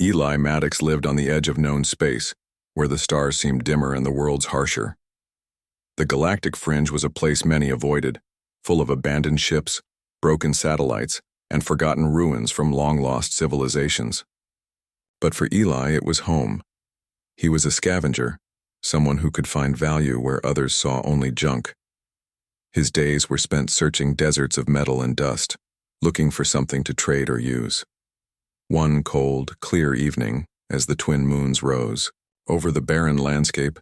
Eli Maddox lived on the edge of known space, where the stars seemed dimmer and the worlds harsher. The galactic fringe was a place many avoided, full of abandoned ships, broken satellites, and forgotten ruins from long-lost civilizations. But for Eli, it was home. He was a scavenger, someone who could find value where others saw only junk. His days were spent searching deserts of metal and dust, looking for something to trade or use. One cold, clear evening, as the twin moons rose, over the barren landscape,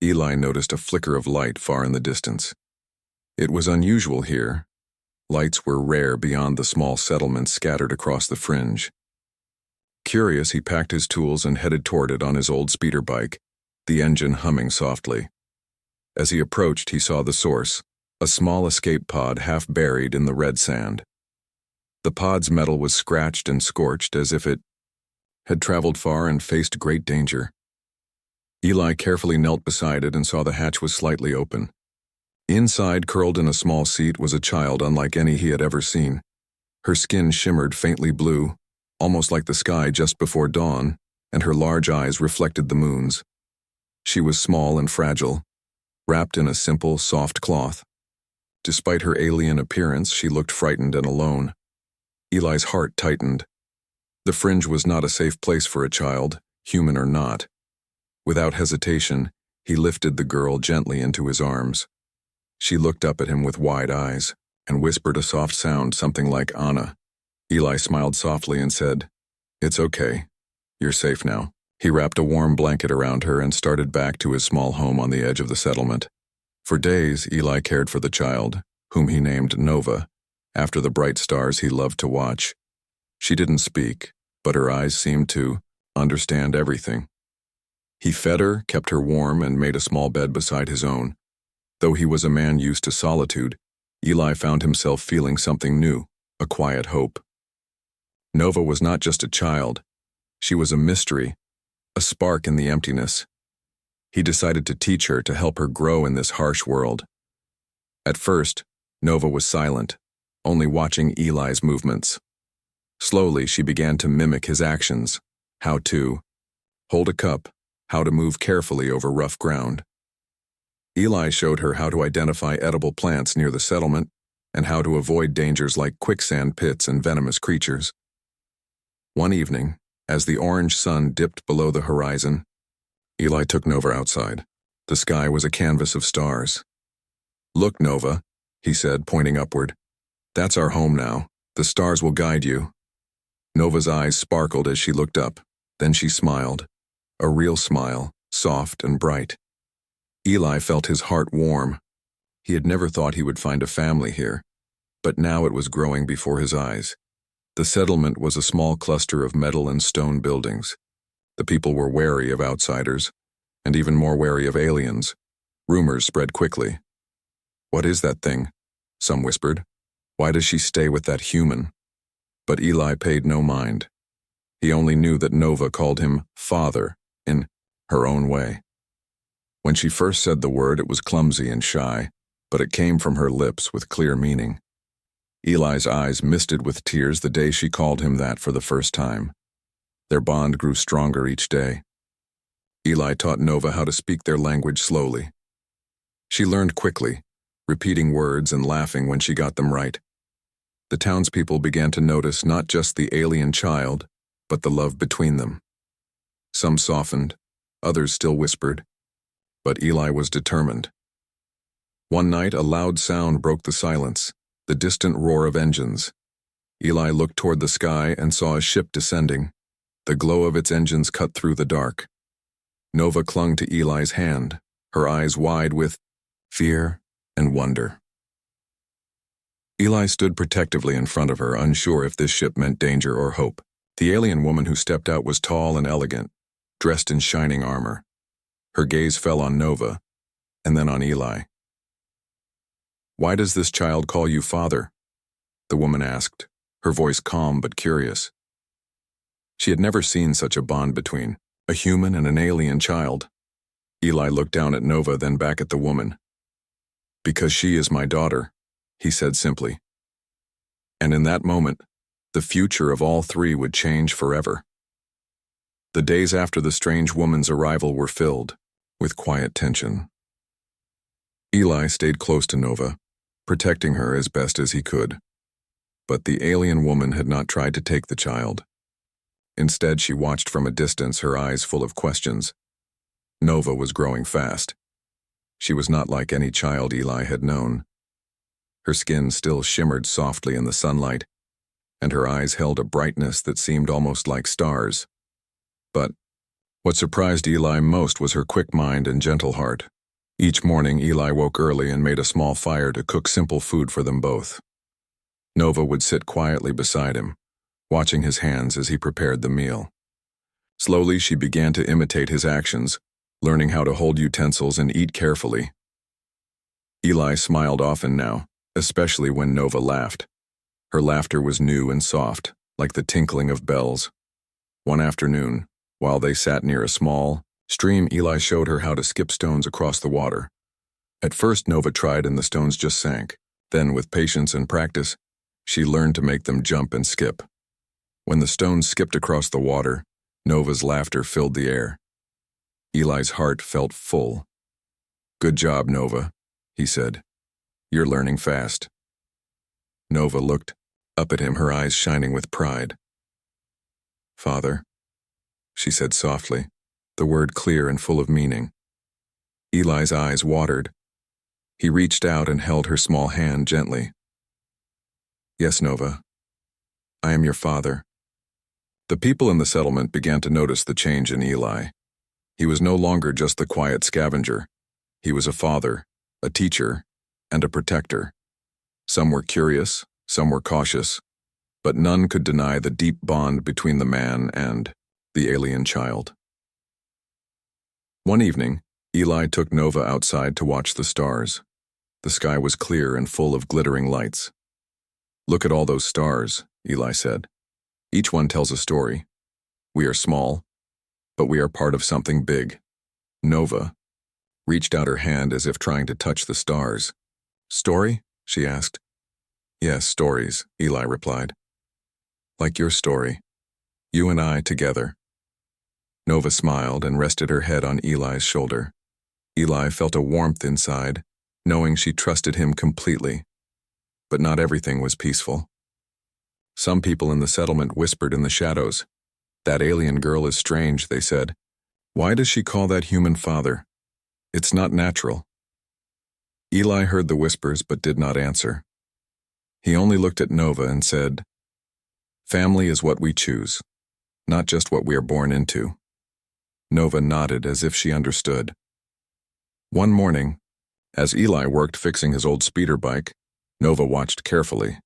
Eli noticed a flicker of light far in the distance. It was unusual here. Lights were rare beyond the small settlements scattered across the fringe. Curious, he packed his tools and headed toward it on his old speeder bike, the engine humming softly. As he approached, he saw the source, a small escape pod half buried in the red sand. The pod's metal was scratched and scorched as if it had traveled far and faced great danger. Eli carefully knelt beside it and saw the hatch was slightly open. Inside, curled in a small seat, was a child unlike any he had ever seen. Her skin shimmered faintly blue, almost like the sky just before dawn, and her large eyes reflected the moon's. She was small and fragile, wrapped in a simple, soft cloth. Despite her alien appearance, she looked frightened and alone. Eli's heart tightened. The fringe was not a safe place for a child, human or not. Without hesitation, he lifted the girl gently into his arms. She looked up at him with wide eyes and whispered a soft sound, something like Anna. Eli smiled softly and said, "It's okay. You're safe now." He wrapped a warm blanket around her and started back to his small home on the edge of the settlement. For days, Eli cared for the child, whom he named Nova, after the bright stars he loved to watch. She didn't speak, but her eyes seemed to understand everything. He fed her, kept her warm, and made a small bed beside his own. Though he was a man used to solitude, Eli found himself feeling something new, a quiet hope. Nova was not just a child. She was a mystery, a spark in the emptiness. He decided to teach her, to help her grow in this harsh world. At first, Nova was silent, only watching Eli's movements. Slowly, she began to mimic his actions, how to hold a cup, how to move carefully over rough ground. Eli showed her how to identify edible plants near the settlement and how to avoid dangers like quicksand pits and venomous creatures. One evening, as the orange sun dipped below the horizon, Eli took Nova outside. The sky was a canvas of stars. "Look, Nova," he said, pointing upward. "That's our home now. The stars will guide you." Nova's eyes sparkled as she looked up. Then she smiled. A real smile, soft and bright. Eli felt his heart warm. He had never thought he would find a family here, but now it was growing before his eyes. The settlement was a small cluster of metal and stone buildings. The people were wary of outsiders, and even more wary of aliens. Rumors spread quickly. "What is that thing?" some whispered. "Why does she stay with that human?" But Eli paid no mind. He only knew that Nova called him father in her own way. When she first said the word, it was clumsy and shy, but it came from her lips with clear meaning. Eli's eyes misted with tears the day she called him that for the first time. Their bond grew stronger each day. Eli taught Nova how to speak their language slowly. She learned quickly, repeating words and laughing when she got them right. The townspeople began to notice not just the alien child, but the love between them. Some softened, others still whispered, but Eli was determined. One night, a loud sound broke the silence, the distant roar of engines. Eli looked toward the sky and saw a ship descending. The glow of its engines cut through the dark. Nova clung to Eli's hand, her eyes wide with fear and wonder. Eli stood protectively in front of her, unsure if this ship meant danger or hope. The alien woman who stepped out was tall and elegant, dressed in shining armor. Her gaze fell on Nova, and then on Eli. "Why does this child call you father?" the woman asked, her voice calm but curious. She had never seen such a bond between a human and an alien child. Eli looked down at Nova, then back at the woman. "Because she is my daughter," he said simply. And in that moment, the future of all three would change forever. The days after the strange woman's arrival were filled with quiet tension. Eli stayed close to Nova, protecting her as best as he could. But the alien woman had not tried to take the child. Instead, she watched from a distance, her eyes full of questions. Nova was growing fast. She was not like any child Eli had known. Her skin still shimmered softly in the sunlight, and her eyes held a brightness that seemed almost like stars. But what surprised Eli most was her quick mind and gentle heart. Each morning, Eli woke early and made a small fire to cook simple food for them both. Nova would sit quietly beside him, watching his hands as he prepared the meal. Slowly, she began to imitate his actions, learning how to hold utensils and eat carefully. Eli smiled often now, especially when Nova laughed. Her laughter was new and soft, like the tinkling of bells. One afternoon, while they sat near a small stream, Eli showed her how to skip stones across the water. At first, Nova tried and the stones just sank. Then, with patience and practice, she learned to make them jump and skip. When the stones skipped across the water, Nova's laughter filled the air. Eli's heart felt full. "Good job, Nova," he said. "You're learning fast." Nova looked up at him, her eyes shining with pride. "Father," she said softly, the word clear and full of meaning. Eli's eyes watered. He reached out and held her small hand gently. "Yes, Nova. I am your father." The people in the settlement began to notice the change in Eli. He was no longer just the quiet scavenger. He was a father, a teacher, and a protector. Some were curious, some were cautious, but none could deny the deep bond between the man and the alien child. One evening, Eli took Nova outside to watch the stars. The sky was clear and full of glittering lights. "Look at all those stars," Eli said. "Each one tells a story. We are small, but we are part of something big." Nova reached out her hand as if trying to touch the stars. "Story?" she asked. "Yes, stories," Eli replied. "Like your story. You and I together." Nova smiled and rested her head on Eli's shoulder. Eli felt a warmth inside, knowing she trusted him completely. But not everything was peaceful. Some people in the settlement whispered in the shadows. "That alien girl is strange," they said. "Why does she call that human father? It's not natural." Eli heard the whispers but did not answer. He only looked at Nova and said, "Family is what we choose, not just what we are born into." Nova nodded as if she understood. One morning, as Eli worked fixing his old speeder bike, Nova watched carefully.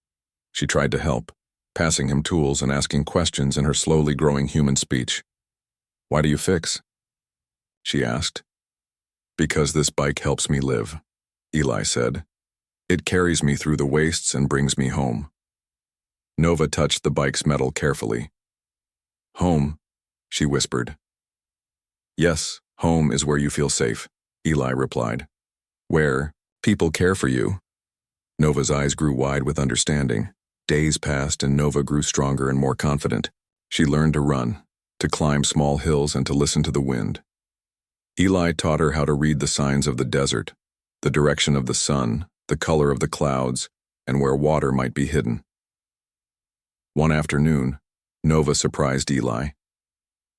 She tried to help, passing him tools and asking questions in her slowly growing human speech. "Why do you fix?" she asked. "Because this bike helps me live," Eli said. "It carries me through the wastes and brings me home." Nova touched the bike's metal carefully. "Home," she whispered. "Yes, home is where you feel safe," Eli replied. "Where people care for you." Nova's eyes grew wide with understanding. Days passed and Nova grew stronger and more confident. She learned to run, to climb small hills, and to listen to the wind. Eli taught her how to read the signs of the desert, the direction of the sun, the color of the clouds, and where water might be hidden. One afternoon, Nova surprised Eli.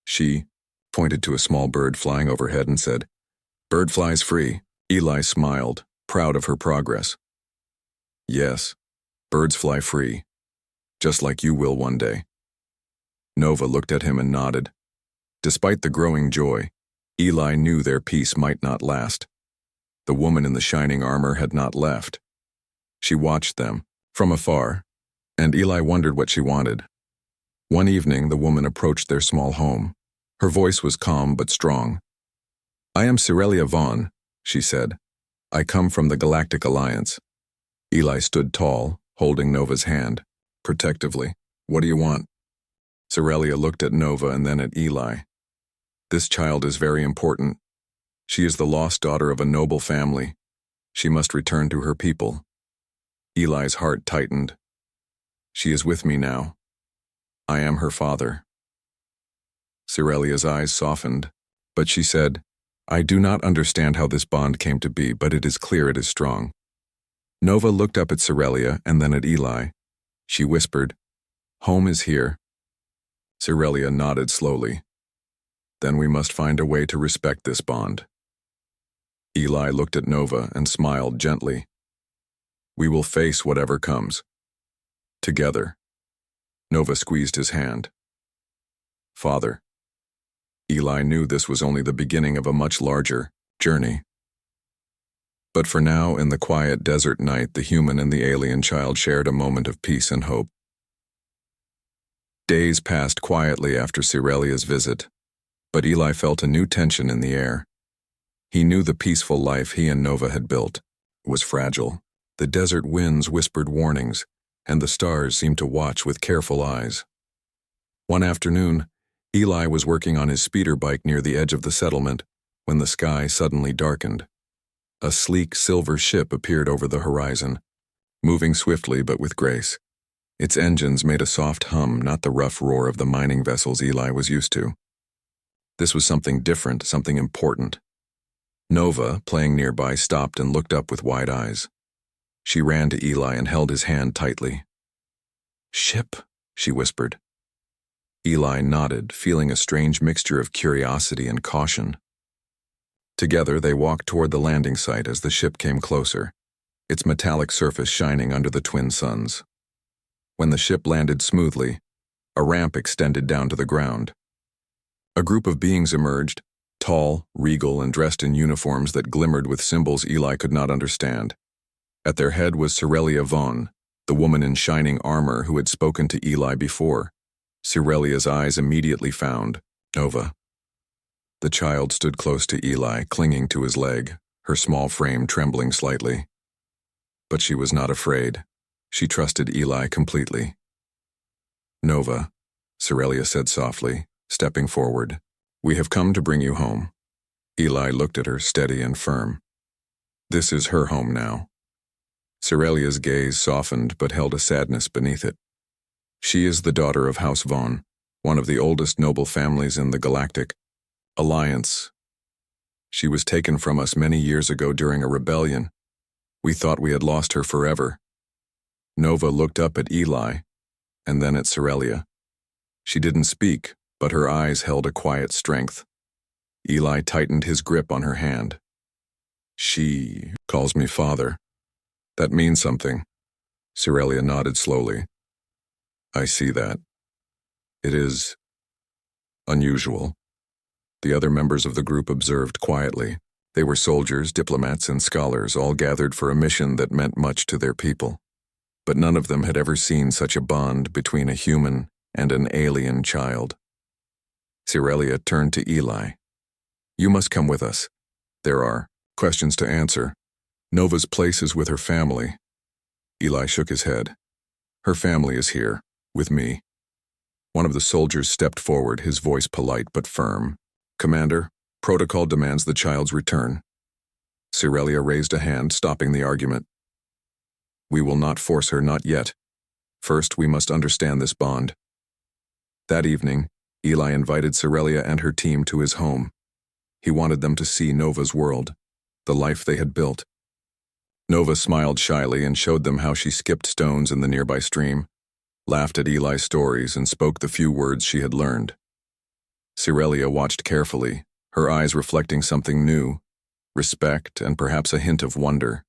She pointed to a small bird flying overhead and said, "Bird flies free." Eli smiled, proud of her progress. "Yes, birds fly free, just like you will one day." Nova looked at him and nodded. Despite the growing joy, Eli knew their peace might not last. The woman in the shining armor had not left. She watched them from afar, and Eli wondered what she wanted. One evening, the woman approached their small home. Her voice was calm but strong. "I am Cirelia Vaughn," she said. "I come from the Galactic Alliance." Eli stood tall, holding Nova's hand, protectively. "What do you want?" Cirelia looked at Nova and then at Eli. "This child is very important. She is the lost daughter of a noble family. She must return to her people." Eli's heart tightened. "She is with me now. I am her father." Cirelia's eyes softened, but she said, "I do not understand how this bond came to be, but it is clear it is strong." Nova looked up at Cirelia and then at Eli. She whispered, "Home is here." Cirelia nodded slowly. "Then we must find a way to respect this bond." Eli looked at Nova and smiled gently. "We will face whatever comes. Together." Nova squeezed his hand. "Father." Eli knew this was only the beginning of a much larger journey. But for now, in the quiet desert night, the human and the alien child shared a moment of peace and hope. Days passed quietly after Cirelia's visit, but Eli felt a new tension in the air. He knew the peaceful life he and Nova had built was fragile. The desert winds whispered warnings, and the stars seemed to watch with careful eyes. One afternoon, Eli was working on his speeder bike near the edge of the settlement when the sky suddenly darkened. A sleek silver ship appeared over the horizon, moving swiftly but with grace. Its engines made a soft hum, not the rough roar of the mining vessels Eli was used to. This was something different, something important. Nova, playing nearby, stopped and looked up with wide eyes. She ran to Eli and held his hand tightly. "Ship," she whispered. Eli nodded, feeling a strange mixture of curiosity and caution. Together they walked toward the landing site as the ship came closer, its metallic surface shining under the twin suns. When the ship landed smoothly, a ramp extended down to the ground. A group of beings emerged, tall, regal, and dressed in uniforms that glimmered with symbols Eli could not understand. At their head was Cirelia Vaughn, the woman in shining armor who had spoken to Eli before. Cirelia's eyes immediately found Nova. The child stood close to Eli, clinging to his leg, her small frame trembling slightly. But she was not afraid. She trusted Eli completely. "Nova," Cirelia said softly, stepping forward, "we have come to bring you home." Eli looked at her, steady and firm. This is her home now. Cirelia's gaze softened but held a sadness beneath it. She is the daughter of House Vaughn, one of the oldest noble families in the Galactic Alliance. She was taken from us many years ago during a rebellion. We thought we had lost her forever. Nova looked up at Eli, and then at Cirelia. She didn't speak, but her eyes held a quiet strength. Eli tightened his grip on her hand. "She calls me father. That means something." Cirelia nodded slowly. "I see that. It is unusual." The other members of the group observed quietly. They were soldiers, diplomats, and scholars, all gathered for a mission that meant much to their people. But none of them had ever seen such a bond between a human and an alien child. Cirelia turned to Eli. "You must come with us. There are questions to answer. Nova's place is with her family." Eli shook his head. "Her family is here, with me." One of the soldiers stepped forward, his voice polite but firm. "Commander, protocol demands the child's return." Cirelia raised a hand, stopping the argument. "We will not force her, not yet. First, we must understand this bond." That evening, Eli invited Cirelia and her team to his home. He wanted them to see Nova's world, the life they had built. Nova smiled shyly and showed them how she skipped stones in the nearby stream, laughed at Eli's stories, and spoke the few words she had learned. Cirelia watched carefully, her eyes reflecting something new, respect and perhaps a hint of wonder.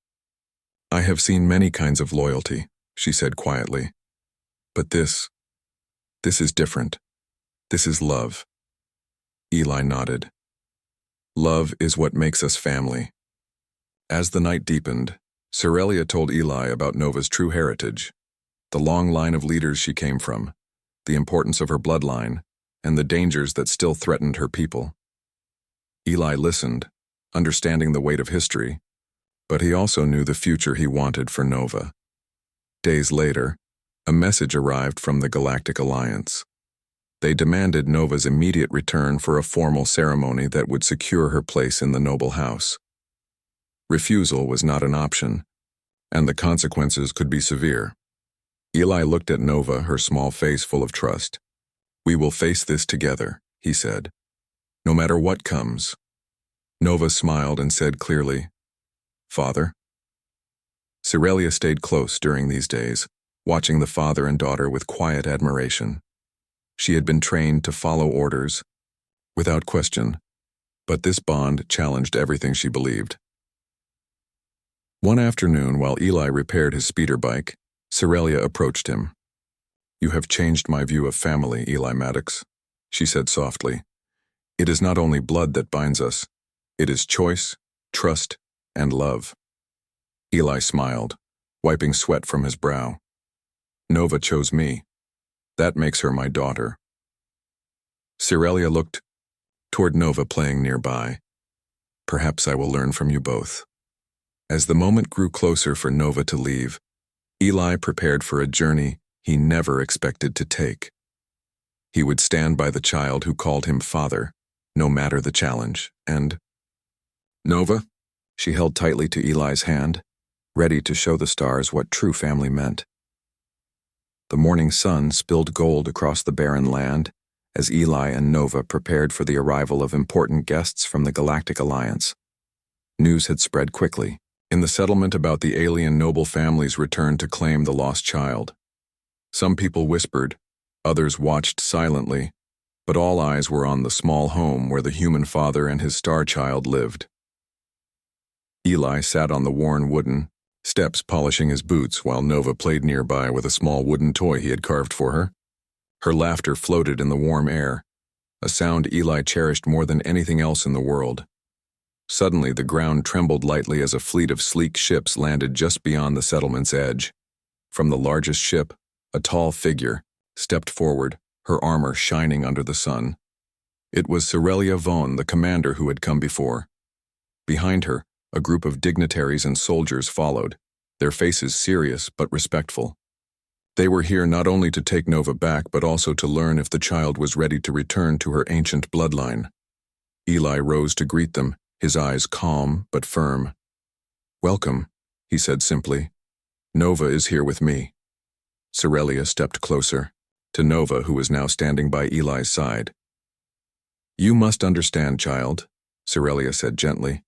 "I have seen many kinds of loyalty," she said quietly. "But this is different. This is love." Eli nodded. "Love is what makes us family." As the night deepened, Cirelia told Eli about Nova's true heritage, the long line of leaders she came from, the importance of her bloodline, and the dangers that still threatened her people. Eli listened, understanding the weight of history, but he also knew the future he wanted for Nova. Days later, a message arrived from the Galactic Alliance. They demanded Nova's immediate return for a formal ceremony that would secure her place in the noble house. Refusal was not an option, and the consequences could be severe. Eli looked at Nova, her small face full of trust. "We will face this together," he said. No matter what comes. Nova smiled and said clearly, Father? Sirelia stayed close during these days, watching the father and daughter with quiet admiration. She had been trained to follow orders, without question, but this bond challenged everything she believed. One afternoon, while Eli repaired his speeder bike, Sirelia approached him. You have changed my view of family, Eli Maddox, she said softly. It is not only blood that binds us, it is choice, trust, and love. Eli smiled, wiping sweat from his brow. Nova chose me. That makes her my daughter. Sirelia looked toward Nova playing nearby. Perhaps I will learn from you both. As the moment grew closer for Nova to leave, Eli prepared for a journey he never expected to take. He would stand by the child who called him father, no matter the challenge, and Nova? She held tightly to Eli's hand, ready to show the stars what true family meant. The morning sun spilled gold across the barren land as Eli and Nova prepared for the arrival of important guests from the Galactic Alliance. News had spread quickly. In the settlement about the alien noble family's return to claim the lost child. Some people whispered, others watched silently, but all eyes were on the small home where the human father and his star child lived. Eli sat on the worn wooden steps polishing his boots while Nova played nearby with a small wooden toy he had carved for her. Her laughter floated in the warm air, a sound Eli cherished more than anything else in the world. Suddenly, the ground trembled lightly as a fleet of sleek ships landed just beyond the settlement's edge. From the largest ship, a tall figure stepped forward, her armor shining under the sun. It was Sirelia Vaughn, the commander who had come before. Behind her, a group of dignitaries and soldiers followed, their faces serious but respectful. They were here not only to take Nova back but also to learn if the child was ready to return to her ancient bloodline. Eli rose to greet them, his eyes calm but firm. Welcome, he said simply. Nova is here with me. Sirelia stepped closer, to Nova, who was now standing by Eli's side. You must understand, child, Sirelia said gently.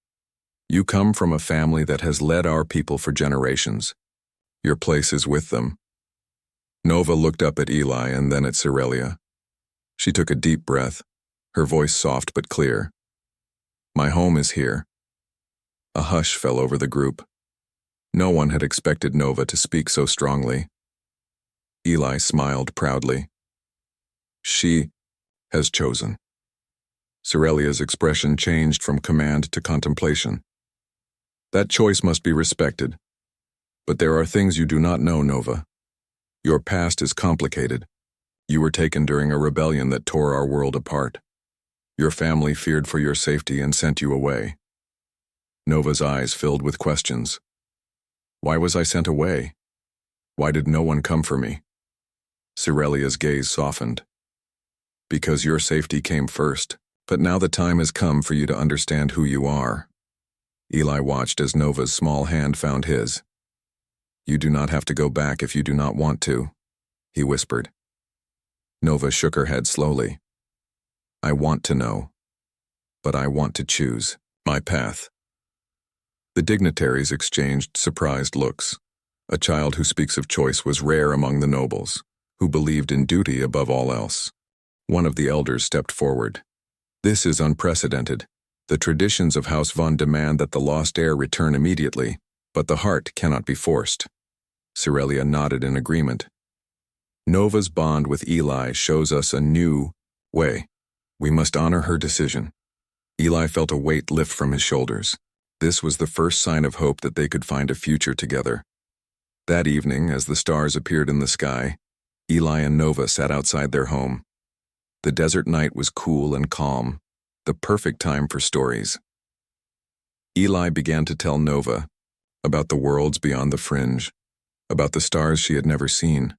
You come from a family that has led our people for generations. Your place is with them. Nova looked up at Eli and then at Sirelia. She took a deep breath, her voice soft but clear. My home is here. A hush fell over the group. No one had expected Nova to speak so strongly. Eli smiled proudly. She has chosen. Sirelia's expression changed from command to contemplation. That choice must be respected. But there are things you do not know, Nova. Your past is complicated. You were taken during a rebellion that tore our world apart. Your family feared for your safety and sent you away. Nova's eyes filled with questions. Why was I sent away? Why did no one come for me? Sirelia's gaze softened. Because your safety came first, but now the time has come for you to understand who you are. Eli watched as Nova's small hand found his. You do not have to go back if you do not want to, he whispered. Nova shook her head slowly. I want to know, but I want to choose my path. The dignitaries exchanged surprised looks. A child who speaks of choice was rare among the nobles, who believed in duty above all else. One of the elders stepped forward. This is unprecedented. The traditions of House Von demand that the lost heir return immediately, but the heart cannot be forced. Sirelia nodded in agreement. Nova's bond with Eli shows us a new way. We must honor her decision. Eli felt a weight lift from his shoulders. This was the first sign of hope that they could find a future together. That evening, as the stars appeared in the sky, Eli and Nova sat outside their home. The desert night was cool and calm, the perfect time for stories. Eli began to tell Nova about the worlds beyond the fringe, about the stars she had never seen.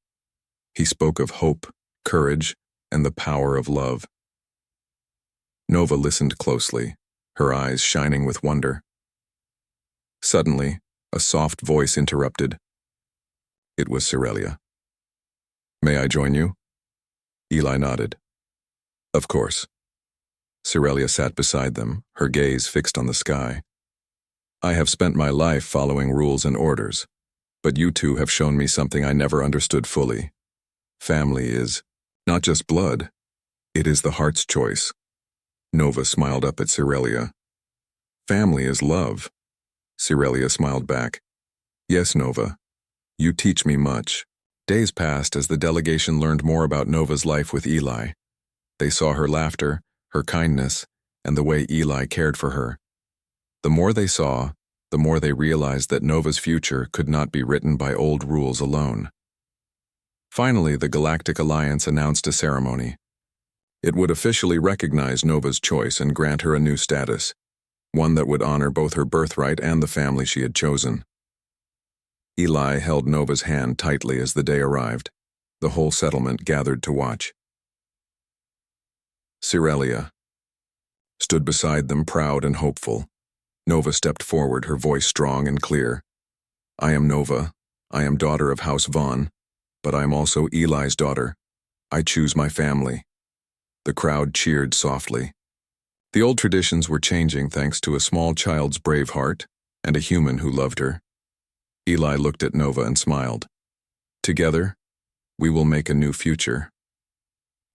He spoke of hope, courage, and the power of love. Nova listened closely, her eyes shining with wonder. Suddenly, a soft voice interrupted. It was Sirelia. May I join you? Eli nodded. Of course. Sirelia sat beside them, her gaze fixed on the sky. I have spent my life following rules and orders, but you two have shown me something I never understood fully. Family is not just blood, it is the heart's choice. Nova smiled up at Sirelia. Family is love. Sirelia smiled back. Yes, Nova. You teach me much. Days passed as the delegation learned more about Nova's life with Eli. They saw her laughter, her kindness, and the way Eli cared for her. The more they saw, the more they realized that Nova's future could not be written by old rules alone. Finally, the Galactic Alliance announced a ceremony. It would officially recognize Nova's choice and grant her a new status, one that would honor both her birthright and the family she had chosen. Eli held Nova's hand tightly as the day arrived. The whole settlement gathered to watch. Sirelia stood beside them, proud and hopeful. Nova stepped forward, her voice strong and clear. I am Nova. I am daughter of House Vaughn, but I am also Eli's daughter. I choose my family. The crowd cheered softly. The old traditions were changing thanks to a small child's brave heart and a human who loved her. Eli looked at Nova and smiled. Together, we will make a new future.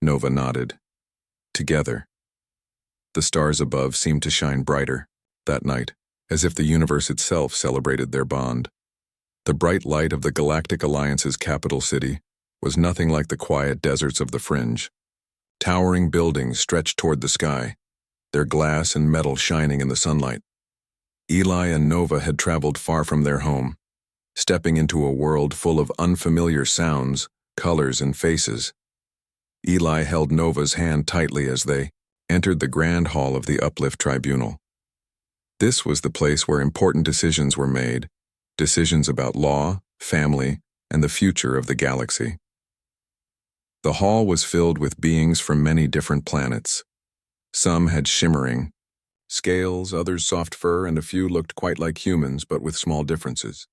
Nova nodded. Together. The stars above seemed to shine brighter that night, as if the universe itself celebrated their bond. The bright light of the Galactic Alliance's capital city was nothing like the quiet deserts of the Fringe. Towering buildings stretched toward the sky, their glass and metal shining in the sunlight. Eli and Nova had traveled far from their home, stepping into a world full of unfamiliar sounds, colors, and faces. Eli held Nova's hand tightly as they entered the grand hall of the Uplift Tribunal. This was the place where important decisions were made, decisions about law, family, and the future of the galaxy. The hall was filled with beings from many different planets. Some had shimmering scales, others soft fur, and a few looked quite like humans but with small differences.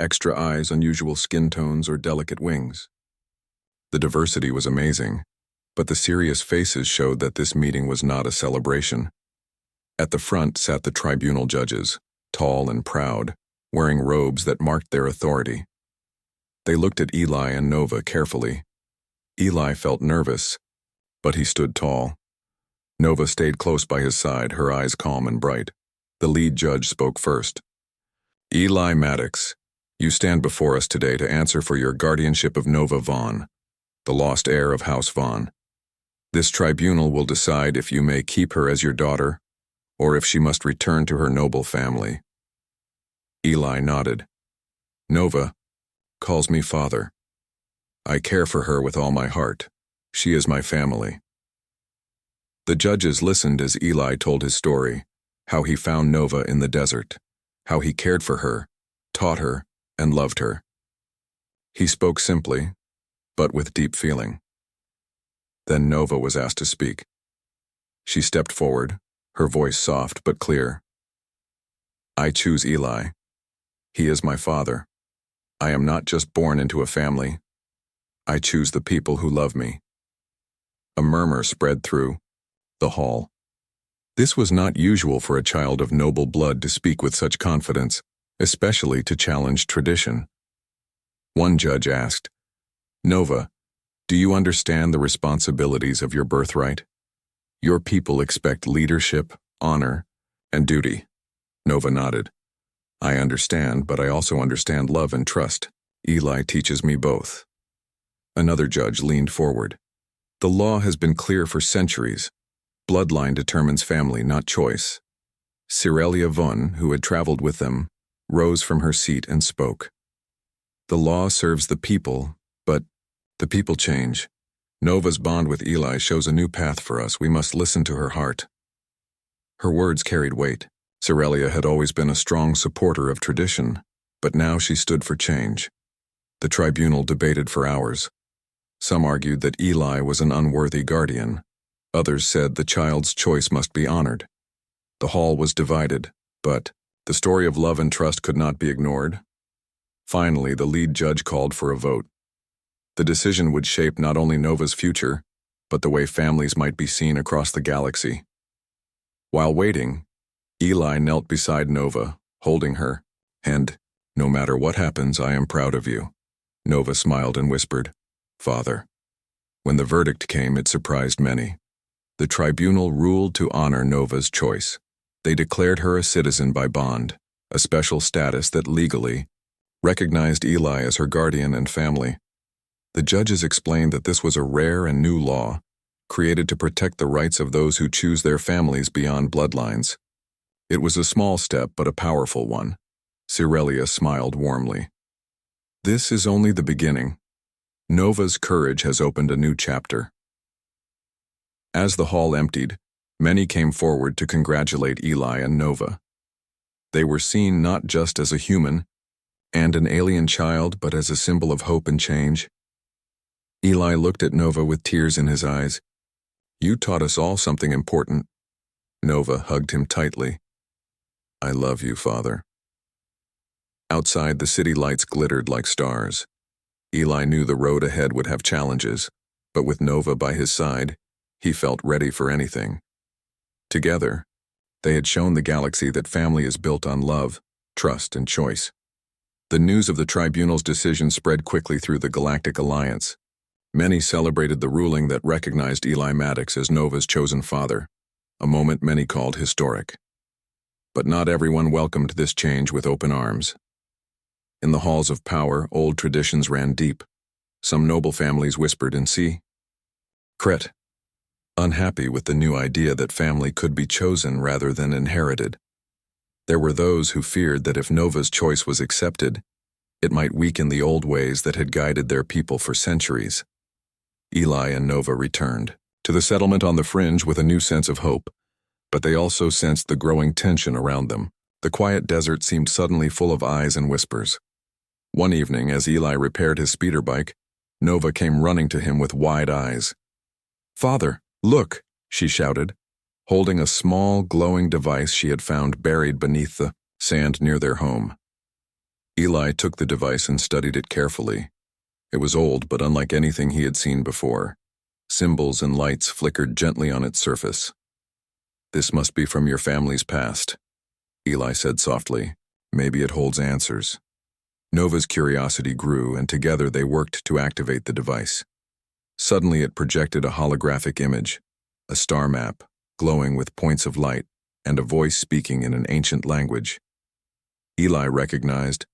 Extra eyes, unusual skin tones, or delicate wings. The diversity was amazing, but the serious faces showed that this meeting was not a celebration. At the front sat the tribunal judges, tall and proud, wearing robes that marked their authority. They looked at Eli and Nova carefully. Eli felt nervous, but he stood tall. Nova stayed close by his side, her eyes calm and bright. The lead judge spoke first. Eli Maddox, you stand before us today to answer for your guardianship of Nova Vaughn, the lost heir of House Vaughn. This tribunal will decide if you may keep her as your daughter, or if she must return to her noble family. Eli nodded. Nova calls me father. I care for her with all my heart. She is my family. The judges listened as Eli told his story, how he found Nova in the desert, how he cared for her, taught her, and loved her. He spoke simply, but with deep feeling. Then Nova was asked to speak. She stepped forward, her voice soft but clear. I choose Eli. He is my father. I am not just born into a family. I choose the people who love me. A murmur spread through the hall. This was not usual for a child of noble blood to speak with such confidence, especially to challenge tradition. One judge asked, Nova, do you understand the responsibilities of your birthright? Your people expect leadership, honor, and duty. Nova nodded. I understand, but I also understand love and trust. Eli teaches me both. Another judge leaned forward. The law has been clear for centuries. Bloodline determines family, not choice. Sirelia Vaughn, who had traveled with them, rose from her seat and spoke. The law serves the people, but the people change. Nova's bond with Eli shows a new path for us. We must listen to her heart. Her words carried weight. Sirelia had always been a strong supporter of tradition, but now she stood for change. The tribunal debated for hours. Some argued that Eli was an unworthy guardian. Others said the child's choice must be honored. The hall was divided, but the story of love and trust could not be ignored. Finally, the lead judge called for a vote. The decision would shape not only Nova's future, but the way families might be seen across the galaxy. While waiting, Eli knelt beside Nova, holding her, and, "No matter what happens, I am proud of you." Nova smiled and whispered, "Father." When the verdict came, it surprised many. The tribunal ruled to honor Nova's choice. They declared her a citizen by bond, a special status that legally recognized Eli as her guardian and family. The judges explained that this was a rare and new law, created to protect the rights of those who choose their families beyond bloodlines. It was a small step, but a powerful one. Sirelia smiled warmly. This is only the beginning. Nova's courage has opened a new chapter. As the hall emptied, many came forward to congratulate Eli and Nova. They were seen not just as a human and an alien child, but as a symbol of hope and change. Eli looked at Nova with tears in his eyes. "You taught us all something important." Nova hugged him tightly. "I love you, Father." Outside, the city lights glittered like stars. Eli knew the road ahead would have challenges, but with Nova by his side, he felt ready for anything. Together, they had shown the galaxy that family is built on love, trust, and choice. The news of the tribunal's decision spread quickly through the Galactic Alliance. Many celebrated the ruling that recognized Eli Maddox as Nova's chosen father, a moment many called historic. But not everyone welcomed this change with open arms. In the halls of power, old traditions ran deep. Some noble families whispered in secret, unhappy with the new idea that family could be chosen rather than inherited. There were those who feared that if Nova's choice was accepted, it might weaken the old ways that had guided their people for centuries. Eli and Nova returned to the settlement on the fringe with a new sense of hope, but they also sensed the growing tension around them. The quiet desert seemed suddenly full of eyes and whispers. One evening, as Eli repaired his speeder bike, Nova came running to him with wide eyes. "Father, look," she shouted, holding a small, glowing device she had found buried beneath the sand near their home. Eli took the device and studied it carefully. It was old, but unlike anything he had seen before. Symbols and lights flickered gently on its surface. "This must be from your family's past," Eli said softly. "Maybe it holds answers." Nova's curiosity grew, and together they worked to activate the device. Suddenly it projected a holographic image, a star map, glowing with points of light, and a voice speaking in an ancient language. Eli recognized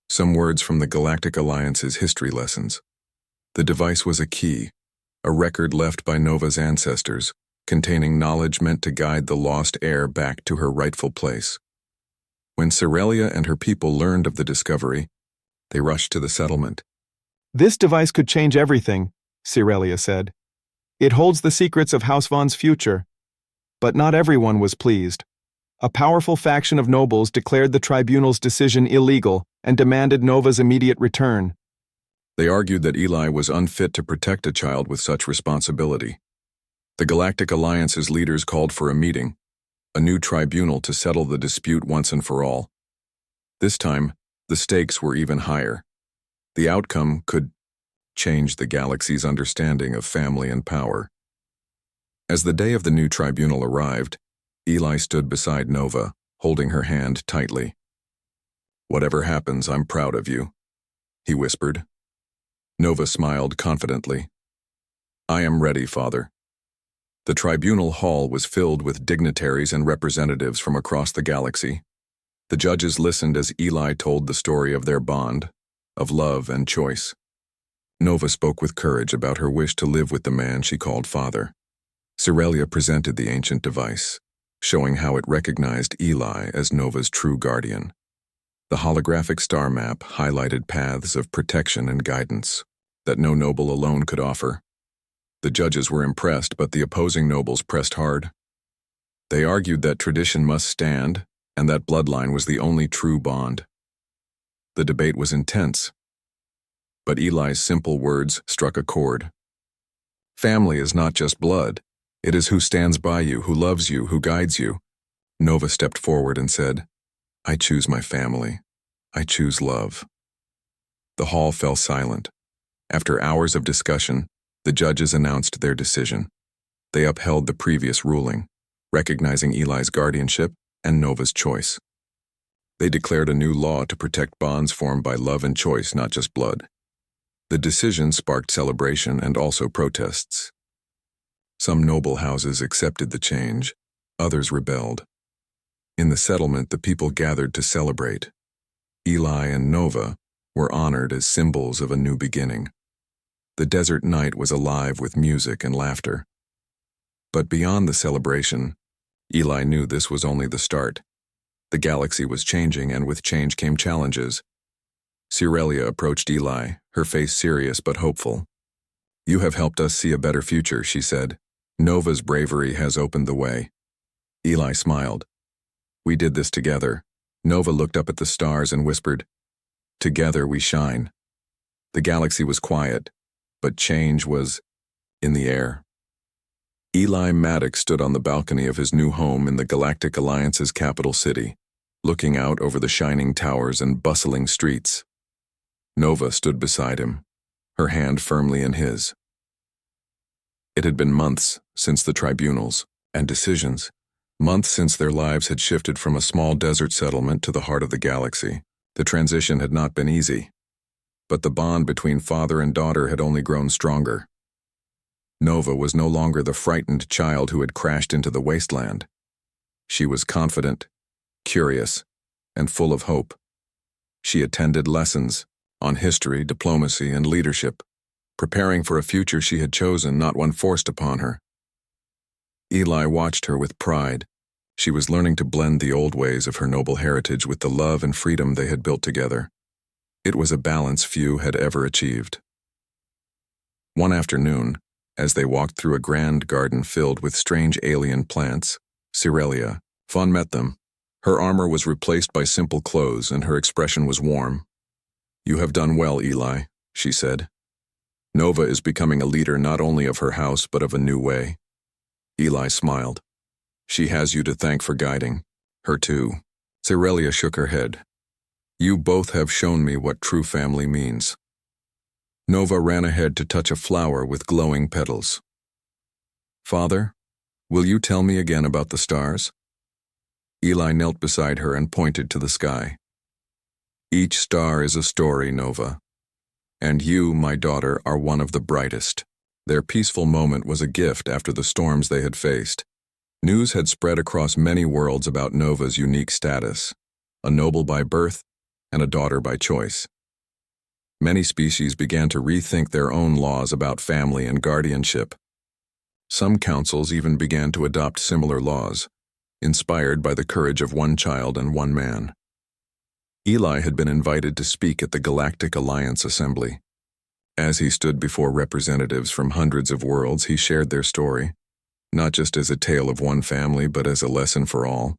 some words from the Galactic Alliance's history lessons. The device was a key, a record left by Nova's ancestors, containing knowledge meant to guide the lost heir back to her rightful place. When Sirelia and her people learned of the discovery, they rushed to the settlement. "This device could change everything," Sirelia said. "It holds the secrets of House Vaughn's future." But not everyone was pleased. A powerful faction of nobles declared the tribunal's decision illegal and demanded Nova's immediate return. They argued that Eli was unfit to protect a child with such responsibility. The Galactic Alliance's leaders called for a meeting, a new tribunal to settle the dispute once and for all. This time, the stakes were even higher. The outcome could change the galaxy's understanding of family and power. As the day of the new tribunal arrived, Eli stood beside Nova, holding her hand tightly. "Whatever happens, I'm proud of you," he whispered. Nova smiled confidently. "I am ready, Father." The tribunal hall was filled with dignitaries and representatives from across the galaxy. The judges listened as Eli told the story of their bond, of love and choice. Nova spoke with courage about her wish to live with the man she called father. Sirelia presented the ancient device, showing how it recognized Eli as Nova's true guardian. The holographic star map highlighted paths of protection and guidance that no noble alone could offer. The judges were impressed, but the opposing nobles pressed hard. They argued that tradition must stand and that bloodline was the only true bond. The debate was intense, but Eli's simple words struck a chord. Family is not just blood. It is who stands by you, who loves you, who guides you. Nova stepped forward and said, "I choose my family. I choose love." The hall fell silent. After hours of discussion, the judges announced their decision. They upheld the previous ruling, recognizing Eli's guardianship and Nova's choice. They declared a new law to protect bonds formed by love and choice, not just blood. The decision sparked celebration and also protests. Some noble houses accepted the change, others rebelled. In the settlement, the people gathered to celebrate. Eli and Nova were honored as symbols of a new beginning. The desert night was alive with music and laughter. But beyond the celebration, Eli knew this was only the start. The galaxy was changing, and with change came challenges. Sirelia approached Eli, her face serious but hopeful. "You have helped us see a better future," she said. "Nova's bravery has opened the way." Eli smiled. "We did this together." Nova looked up at the stars and whispered, "Together we shine." The galaxy was quiet, but change was in the air. Eli Maddox stood on the balcony of his new home in the Galactic Alliance's capital city, looking out over the shining towers and bustling streets. Nova stood beside him, her hand firmly in his. It had been months since the tribunals and decisions, months since their lives had shifted from a small desert settlement to the heart of the galaxy. The transition had not been easy, but the bond between father and daughter had only grown stronger. Nova was no longer the frightened child who had crashed into the wasteland. She was confident, curious, and full of hope. She attended lessons on history, diplomacy, and leadership, preparing for a future she had chosen, not one forced upon her. Eli watched her with pride. She was learning to blend the old ways of her noble heritage with the love and freedom they had built together. It was a balance few had ever achieved. One afternoon, as they walked through a grand garden filled with strange alien plants, Sirelia, Fawn met them. Her armor was replaced by simple clothes, and her expression was warm. "You have done well, Eli," she said. "Nova is becoming a leader not only of her house but of a new way." Eli smiled. "She has you to thank for guiding her too." Sirelia shook her head. "You both have shown me what true family means." Nova ran ahead to touch a flower with glowing petals. "Father, will you tell me again about the stars?" Eli knelt beside her and pointed to the sky. "Each star is a story, Nova. And you, my daughter, are one of the brightest." Their peaceful moment was a gift after the storms they had faced. News had spread across many worlds about Nova's unique status, a noble by birth and a daughter by choice. Many species began to rethink their own laws about family and guardianship. Some councils even began to adopt similar laws, inspired by the courage of one child and one man. Eli had been invited to speak at the Galactic Alliance Assembly. As he stood before representatives from hundreds of worlds, he shared their story, not just as a tale of one family, but as a lesson for all.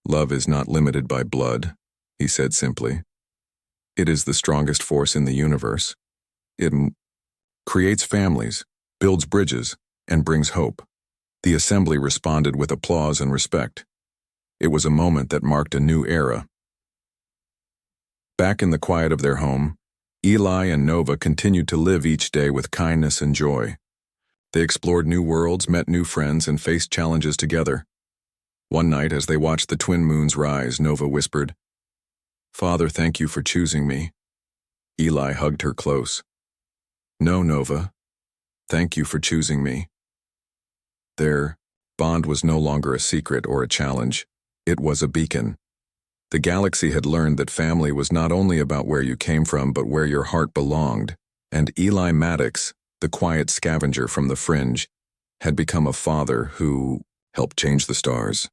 "Love is not limited by blood," he said simply. "It is the strongest force in the universe. It creates families, builds bridges, and brings hope." The assembly responded with applause and respect. It was a moment that marked a new era. Back in the quiet of their home, Eli and Nova continued to live each day with kindness and joy. They explored new worlds, met new friends, and faced challenges together. One night, as they watched the twin moons rise, Nova whispered, "Father, thank you for choosing me." Eli hugged her close. "No, Nova. Thank you for choosing me." Their bond was no longer a secret or a challenge. It was a beacon. The galaxy had learned that family was not only about where you came from, but where your heart belonged, and Eli Maddox, the quiet scavenger from the fringe, had become a father who helped change the stars.